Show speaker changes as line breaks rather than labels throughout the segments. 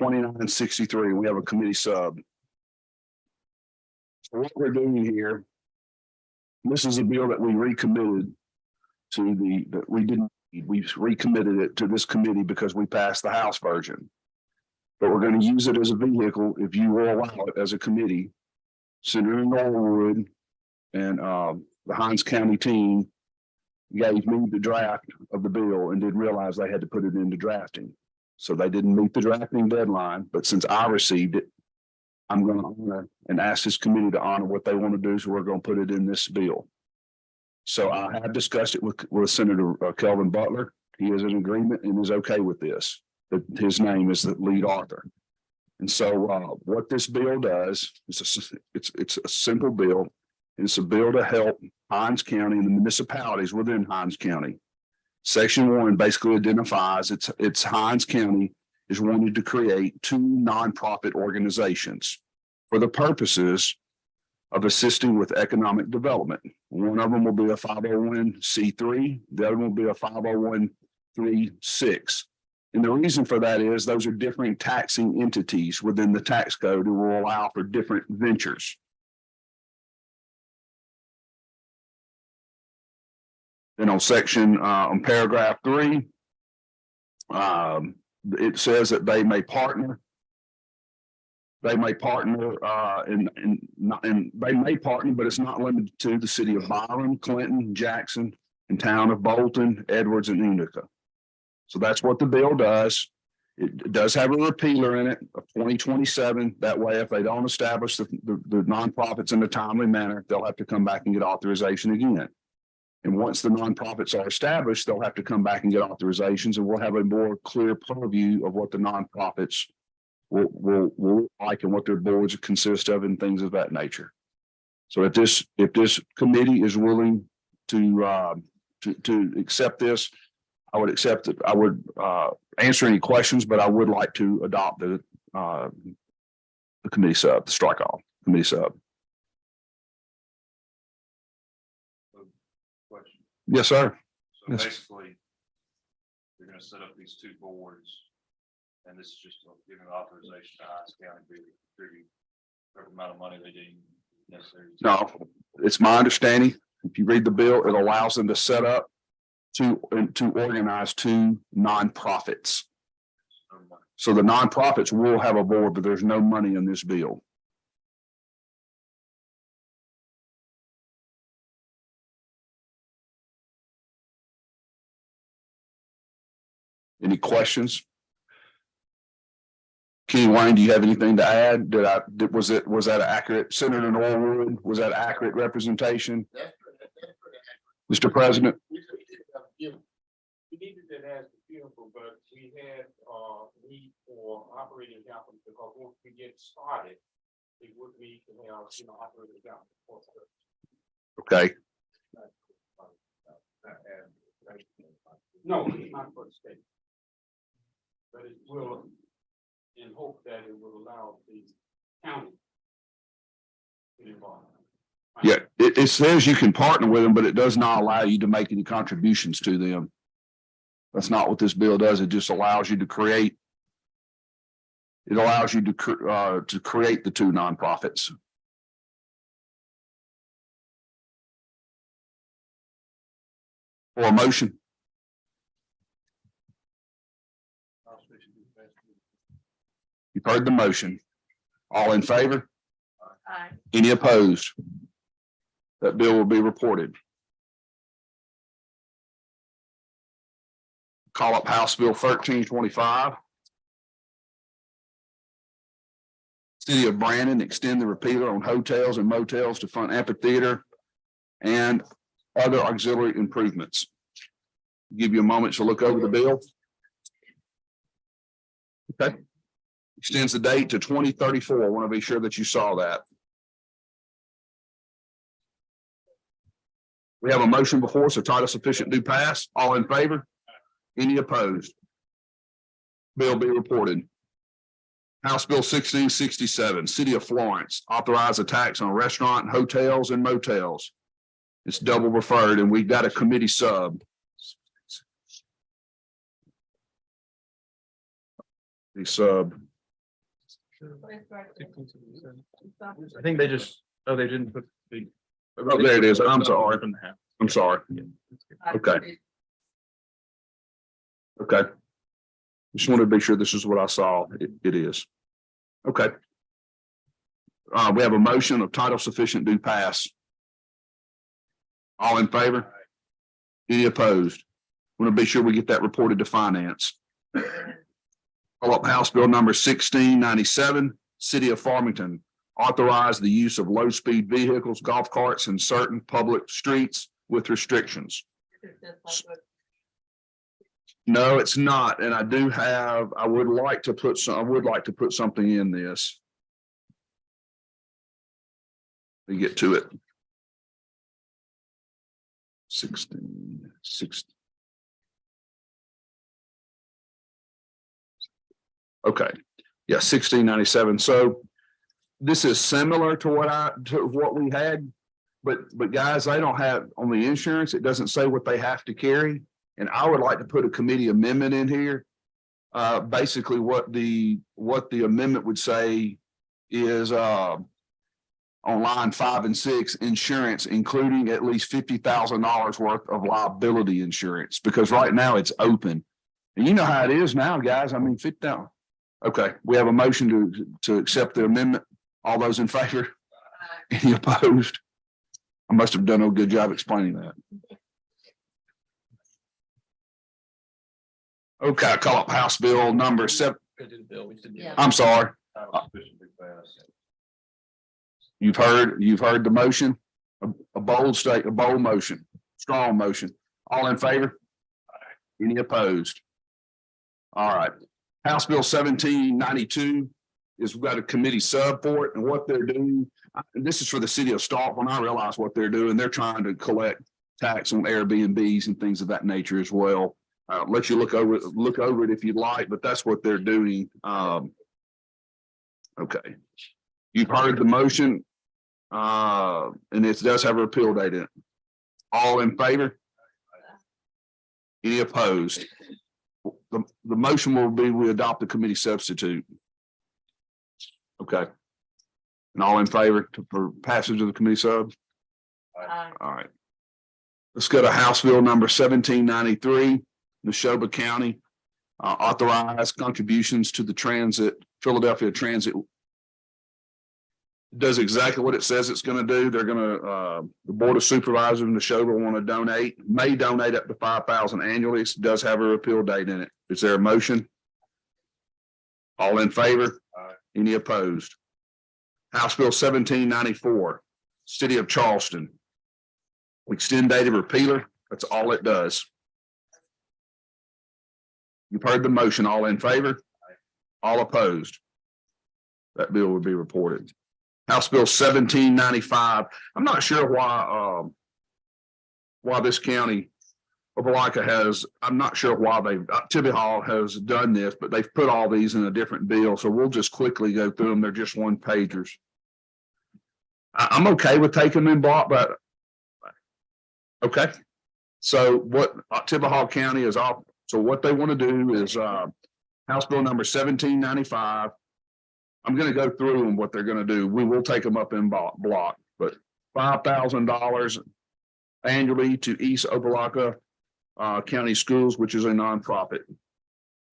2963. We have a committee sub. So what we're doing here, this is a bill that we recommitted to we recommitted it to this committee because we passed the House version. But we're going to use it as a vehicle if you will allow it as a committee. Senator Norwood and the Hinds County team gave me the draft of the bill and didn't realize they had to put it into drafting. So they didn't meet the drafting deadline, but since I received it, I'm going to honor and ask this committee to honor what they want to do. So we're going to put it in this bill. So I have discussed it with Senator Kelvin Butler. He is in agreement and is okay with this. That his name is the lead author. And so what this bill does is it's a simple bill. It's a bill to help Hinds County and the municipalities within Hinds County. Section 1 basically identifies it's Hinds County is wanting to create 2 nonprofit organizations for the purposes of assisting with economic development. One of them will be a 501c3, the other will be a 501(c)(3)(6). And the reason for that is those are different taxing entities within the tax code that will allow for different ventures. Then on paragraph 3, it says that they may partner. They may partner and they may partner, but it's not limited to the city of Byron, Clinton, Jackson, and town of Bolton, Edwards, and Utica. So that's what the bill does. It does have a repealer in it of 2027. That way, if they don't establish the nonprofits in a timely manner, they'll have to come back and get authorization again. And once the nonprofits are established, they'll have to come back and get authorizations, and we'll have a more clear purview of what the nonprofits will like and what their boards consist of and things of that nature. So if this committee is willing to accept this, I would accept it. I would answer any questions, but I would like to adopt the committee sub, the strike off committee sub.
Question.
Yes, sir.
So
Yes.
basically, you're going to set up these 2 boards, and this is just giving authorization to Hinds County to contribute whatever amount of money they deem necessary.
No, it's my understanding. If you read the bill, it allows them to set up to organize 2 nonprofits. So the nonprofits will have a board, but there's no money in this bill. Any questions? Kenny Wayne, do you have anything to add? Was that accurate? Senator Norwood, was that accurate representation? Mr. President?
We needed that as the vehicle, but we had need for operating capital because once we get started, we would need to have operating capital.
Okay.
No, it's not for the state. But it will, in hope that it will allow the county to get involved.
Yeah, it says you can partner with them, but it does not allow you to make any contributions to them. That's not what this bill does. It just allows you to create. It allows you to create the 2 nonprofits. Or a motion. You've heard the motion. All in favor?
Aye.
Any opposed? That bill will be reported. Call up House Bill 1325. City of Brandon extend the repealer on hotels and motels to fund amphitheater and other auxiliary improvements. Give you a moment to look over the bill. Okay. Extends the date to 2034. I want to be sure that you saw that. We have a motion before us, so title sufficient do pass. All in favor? Any opposed? Bill be reported. House Bill 1667, City of Florence, authorize a tax on restaurant, hotels, and motels. It's double referred, and we've got a committee sub. The sub.
I think they just, they didn't put the.
Oh, there it is. I'm sorry.
From the half.
I'm sorry.
Yeah.
Okay. Okay. Just wanted to be sure this is what I saw. It is. Okay. We have a motion of title sufficient do pass. All in favor? Any opposed? Want to be sure we get that reported to finance. Call up House Bill number 1697, City of Farmington. Authorize the use of low-speed vehicles, golf carts in certain public streets with restrictions. No, it's not. And I would like to put something in this. Let me get to it. 16. Okay, yeah, 1697. So this is similar to what we had, but guys, they don't have on the insurance. It doesn't say what they have to carry. And I would like to put a committee amendment in here. Basically what the amendment would say is, on line 5 and 6, insurance, including at least $50,000 worth of liability insurance, because right now it's open. And you know how it is now, guys. I mean, fit down. Okay, we have a motion to accept the amendment. All those in favor? Any opposed? I must have done a good job explaining that. Okay, I call up House Bill number 7. I'm sorry.
Title sufficient do pass.
You've heard the motion, a bold motion, strong motion. All in favor? Any opposed? All right. House Bill 1792 is, we've got a committee sub for it, and what they're doing, and this is for the city of Starkville. I realize what they're doing. They're trying to collect tax on Airbnbs and things of that nature as well. Let you look over it if you'd like, but that's what they're doing. Okay. You've heard the motion. And it does have a repeal date in it. All in favor? Any opposed? The motion will be we adopt the committee substitute. Okay. And all in favor for passage of the committee sub? All right. Let's go to House Bill number 1793, Neshoba County. Authorize contributions to the Philadelphia Transit. Does exactly what it says it's going to do. They're going to, the Board of Supervisors in Neshoba want to may donate up to $5,000 annually. It does have a repeal date in it. Is there a motion? All in favor? Any opposed? House Bill 1794, City of Charleston. Extend date of repealer. That's all it does. You've heard the motion. All in favor? All opposed? That bill would be reported. House Bill 1795. I'm not sure why this county of Opelika has, I'm not sure why Tibby Hall has done this, but they've put all these in a different bill. So we'll just quickly go through them. They're just one pagers. I'm okay with taking them in block, but okay. So what Tibby Hall County is off. So what they want to do is House Bill number 1795. I'm going to go through them, what they're going to do. We will take them up in block, but $5,000 annually to East Opelika County Schools, which is a nonprofit.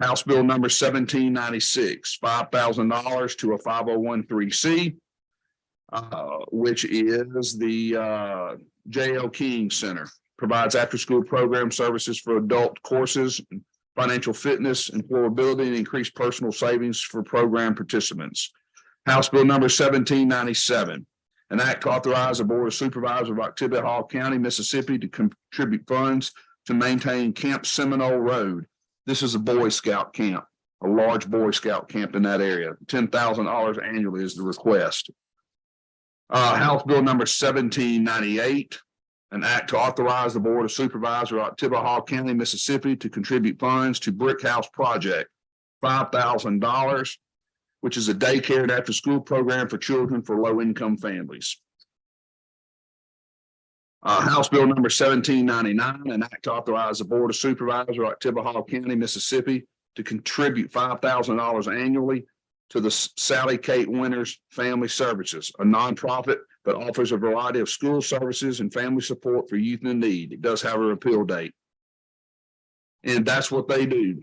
House Bill number 1796, $5,000 to a 501(c)(3), which is the J.L. King Center. Provides after-school program services for adult courses, financial fitness, employability, and increased personal savings for program participants. House Bill number 1797, an act to authorize the Board of Supervisors of Oktibbeha Hall County, Mississippi to contribute funds to maintain Camp Seminole Road. This is a Boy Scout camp, a large Boy Scout camp in that area. $10,000 annually is the request. House Bill number 1798, an act to authorize the Board of Supervisors of Oktibbeha Hall County, Mississippi to contribute funds to Brick House Project, $5,000, which is a daycare and after-school program for children for low-income families. House Bill number 1799, an act to authorize the Board of Supervisors of Oktibbeha Hall County, Mississippi to contribute $5,000 annually to the Sally Kate Winters Family Services, a nonprofit that offers a variety of school services and family support for youth in need. It does have a repeal date. And that's what they do.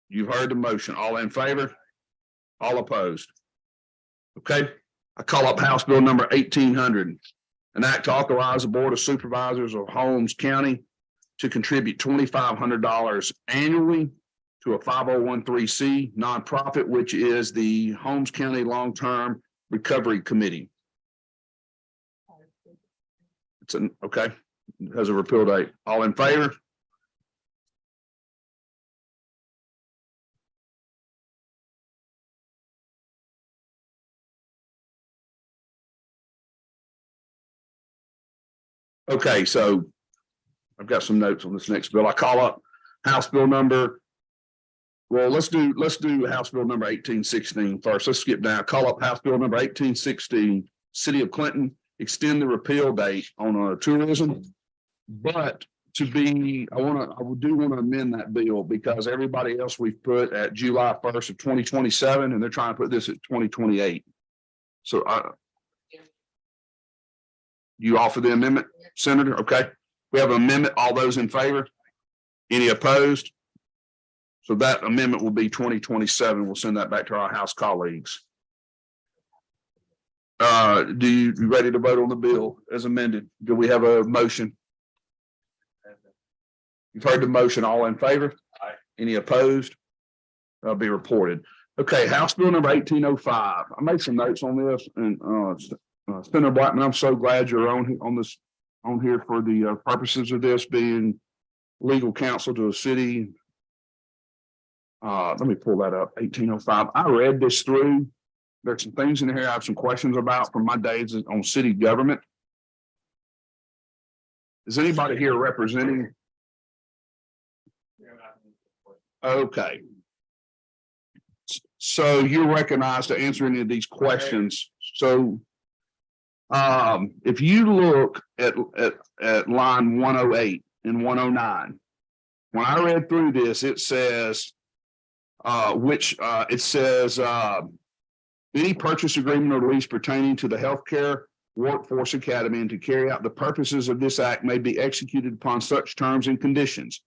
You've heard the motion. All in favor? All opposed? Okay, I call up House Bill number 1800. An act to authorize the Board of Supervisors of Holmes County to contribute $2,500 annually to a 5013C nonprofit, which is the Holmes County Long-Term Recovery Committee. It's an, okay, it has a repeal date. All in favor? Okay, so I've got some notes on this next bill. I call up House Bill number. Well, let's do House Bill number 1816 first. Let's skip down. Call up House Bill number 1816, City of Clinton, extend the repeal date on tourism. But to be, I do want to amend that bill because everybody else we've put at July 1st of 2027, and they're trying to put this at 2028. So you offer the amendment, Senator? Okay, we have an amendment. All those in favor? Any opposed? So that amendment will be 2027. We'll send that back to our House colleagues. You ready to vote on the bill as amended? Do we have a motion? You've heard the motion. All in favor?
Aye.
Any opposed? That'll be reported. Okay, House Bill number 1805. I made some notes on this, and Senator Blackman, I'm so glad you're on here for the purposes of this being legal counsel to a city. Let me pull that up. 1805. I read this through. There's some things in here I have some questions about from my days on city government. Is anybody here representing? Okay. So you're recognized to answer any of these questions. So if you look at line 108 and 109, when I read through this, it says any purchase agreement or lease pertaining to the healthcare workforce academy and to carry out the purposes of this act may be executed upon such terms and conditions,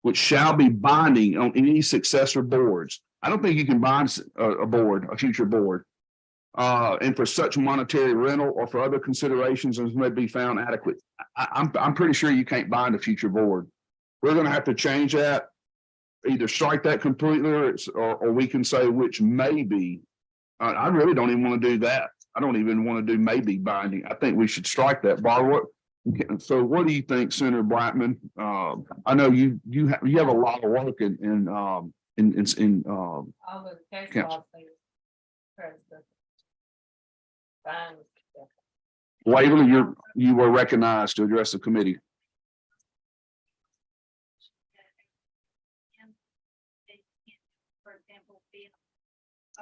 which shall be binding on any successor boards. I don't think you can bind a future board. And for such monetary rental or for other considerations as may be found adequate. I'm pretty sure you can't bind a future board. We're going to have to change that, either strike that completely or we can say which may be. I really don't even want to do that. I don't even want to do maybe binding. I think we should strike that. Barbara, so what do you think, Senator Blackman? I know you have a lot of work in
all the case
Council.
law things. Fine.
Waverly, you were recognized to address the committee.
For example, the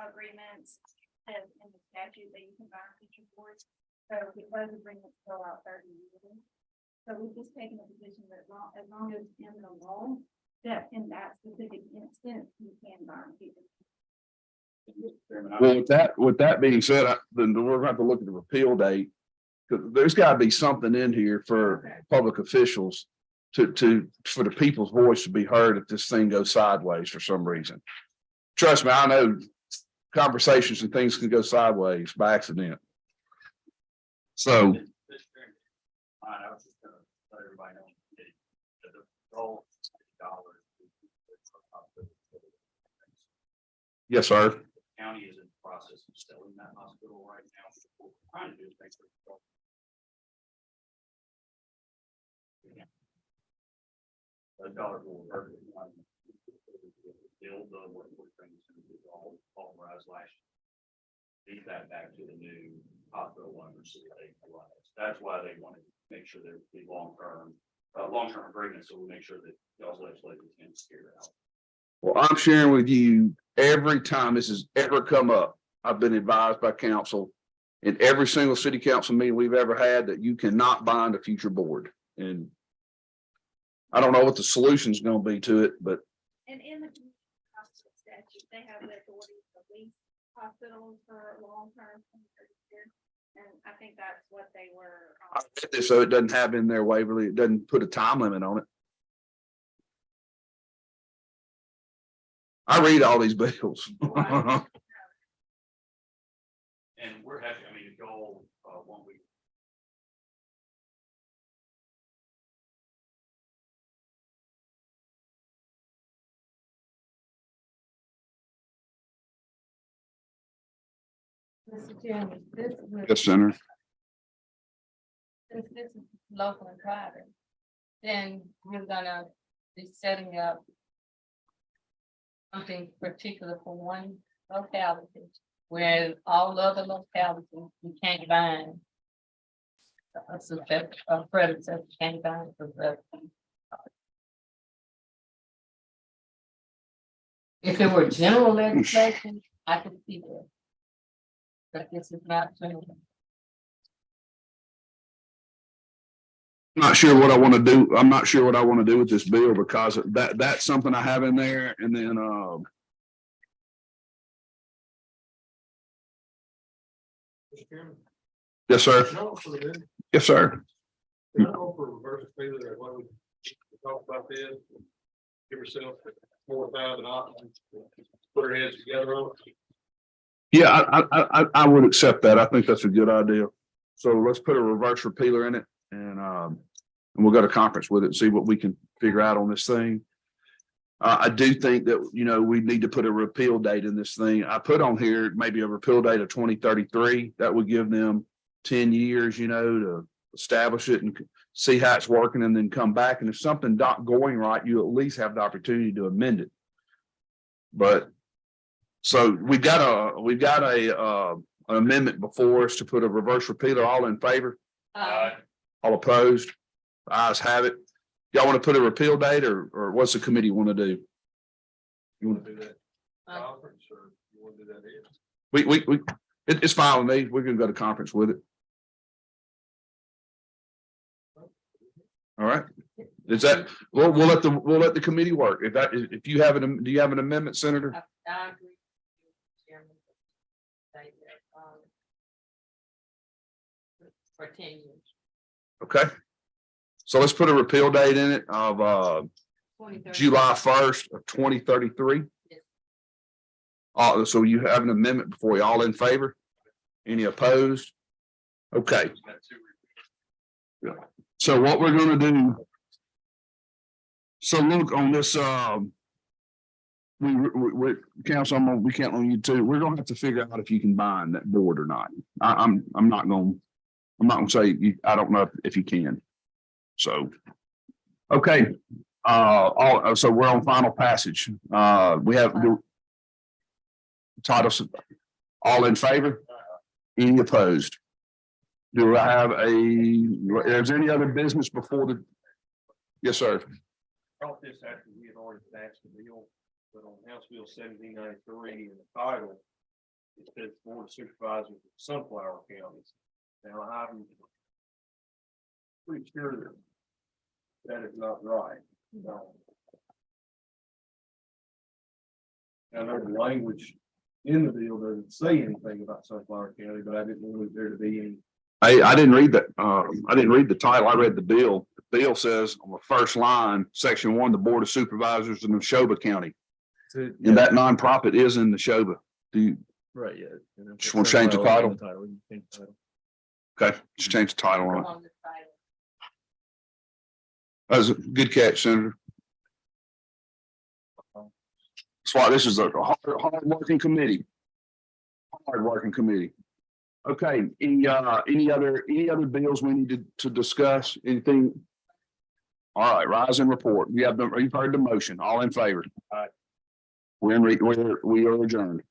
agreements and in the statute that you can buy future boards. So if those agreements go out 30 years. So we've just taken a position that as long as in the law, that in that specific instance, you can buy future.
Well, with that being said, then we're going to have to look at the repeal date. Because there's got to be something in here for public officials for the people's voice to be heard if this thing goes sideways for some reason. Trust me, I know conversations and things can go sideways by accident. So.
I was just gonna let everybody know that the goal $1.
Yes, sir.
County is in the process of selling that hospital right now. What we're trying to do is make sure. $1 will hurt. Build the what things all pulverized last year. Leave that back to the new hospital owners. That's why they wanted to make sure there would be long-term agreements. So we make sure that y'all's legislators can figure it out.
Well, I'm sharing with you every time this has ever come up. I've been advised by council in every single city council meeting we've ever had that you cannot bind a future board. And I don't know what the solution is going to be to it, but
And in the statute, they have the authority to lease hospitals for long-term. And I think that's what they were.
I read this, so it doesn't have in there Waverly, it doesn't put a time limit on it. I read all these bills.
And we're happy, I mean, if y'all, want we.
Mr. Chairman, this was,
Yes, Senator.
since this is local and private, then we're gonna be setting up something particular for one locality, whereas all other localities, we can't bind. A predecessor can't bind for the. If it were general legislation, I could see that. But this is not general.
Not sure what I want to do. I'm not sure what I want to do with this bill because that's something I have in there and then,
Mr. Chairman,
yes, sir.
no, for the minute,
Yes, sir.
can I go for reverse failure that when we talk about this? Give yourself 4,000 options, put our heads together on it.
Yeah, I would accept that. I think that's a good idea. So let's put a reverse repealer in it and we'll go to conference with it and see what we can figure out on this thing. I do think that, you know, we need to put a repeal date in this thing. I put on here maybe a repeal date of 2033. That would give them 10 years, you know, to establish it and see how it's working and then come back. And if something not going right, you at least have the opportunity to amend it. But so we've got an amendment before us to put a reverse repealer. All in favor? All opposed? Ayes have it. Y'all want to put a repeal date or what's the committee want to do?
You want to do that
Uh,
conference or you want to do that here?
It's fine with me. We're gonna go to conference with it. All right. Is that, we'll let the committee work. If you have do you have an amendment, Senator?
I agree. Chairman. Say that, for 10 years.
Okay. So let's put a repeal date in it of
2030.
July 1st of 2033.
Yes.
So you have an amendment before you. All in favor? Any opposed? Okay. So what we're gonna do. So look on this, we council, we can't on you too. We're gonna have to figure out if you can bind that board or not. I'm not gonna say I don't know if you can. So. Okay, so we're on final passage. We have the titles. All in favor? Any opposed? Do I have is any other business before the? Yes, sir.
Brought this after we had already passed the bill, but on House Bill 1793 in the title, it says Board of Supervisors of Sunflower Counties. Now, I'm pretty sure that that is not right. I know the language in the bill doesn't say anything about Sunflower County, but I didn't want there to be any.
I didn't read that. I didn't read the title. I read the bill. The bill says on the first line, section 1, the Board of Supervisors in Neshoba County. And that nonprofit is in Neshoba. Do you?
Right, yeah.
Just wanna change the title?
Change the title.
Okay, just change the title on it.
On the title.
That was a good catch, Senator. That's why this is a hard working committee. Hard working committee. Okay, any other bills we need to discuss? Anything? All right, rise and report. You've heard the motion. All in favor? We are adjourned.